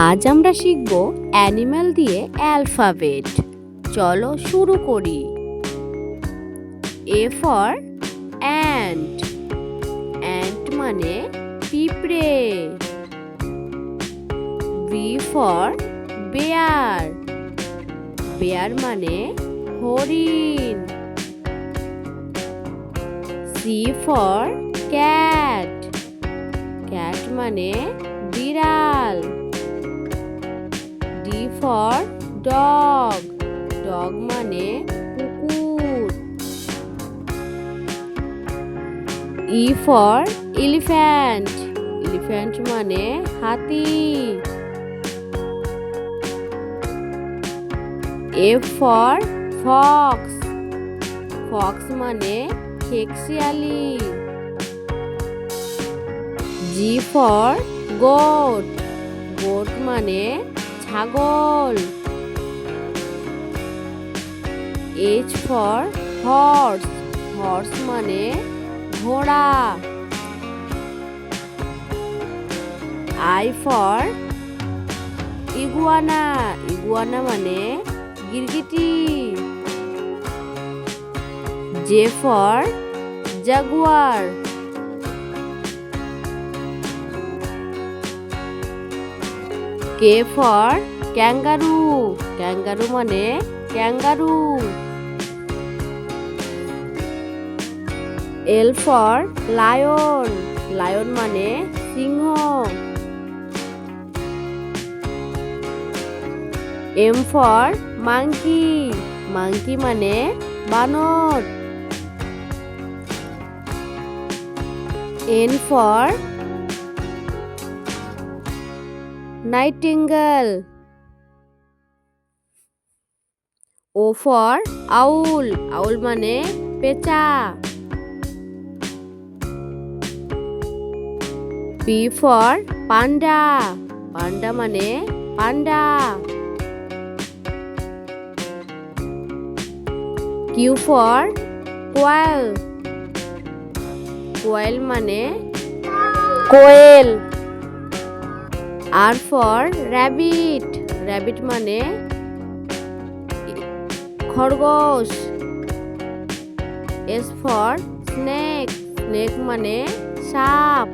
আজ আমরা শিখব অ্যানিম্যাল দিয়ে অ্যালফাবেট। চলো শুরু করি। A for ant. অ্যান্ট মানে পিঁপড়ে। B for bear. বেয়ার মানে হরিণ। C for cat. ক্যাট মানে বিড়াল। D for dog. ডগ মানে কুকুর। E for elephant. এলিফ্যান্ট মানে হাতি। F for fox. ফক্স মানে খেকশিয়ালি। G for goat. গোট মানে ছাগল। H for horse. হর্স মানে ঘোড়া। I for iguana. ইগুয়ানা মানে গিরগিটি। J for jaguar. K for kangaroo. Kangaroo মানে kangaroo. L for lion. Lion মানে সিংহ। M for monkey. মাংকি মানে বানর। N for nightingale. O for owl. Owl মানে পেঁচা। পি ফর পান্ডা। পান্ডা মানে পান্ডা। কিউ ফর কোয়েল। কোয়েল মানে কোয়েল। আর ফর র্যাবিট। র্যাবিট মানে খরগোশ। S for snake. স্নেক মানে সাপ।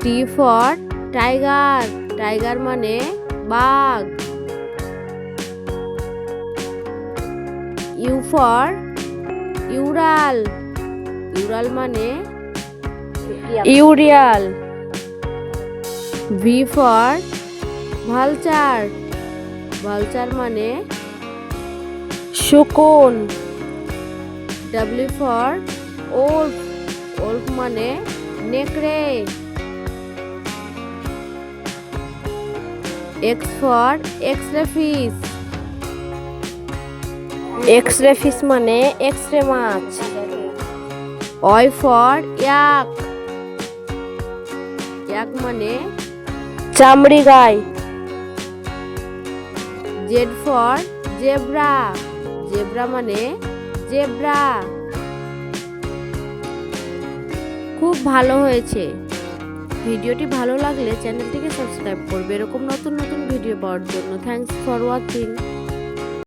T for tiger. টাইগার মানে বাঘ। U for Ural. ইউরাল মানে urial. V for vulture. Vulture মানে শকুন। W for wolf. ওল্ফ মানে নেকড়ে। X for X-ray fish. X-ray fish মানে এক্সরে মাছ। Y for yak. ইয়াক মানে চামড়ি গাই। Z for zebra. জেব্রা মানে জেব্রা। খুব ভালো হয়েছে। ভিডিওটি ভালো লাগলে চ্যানেলটিকে সাবস্ক্রাইব করবে এরকম নতুন নতুন ভিডিও পাওয়ার জন্য। Thanks for watching.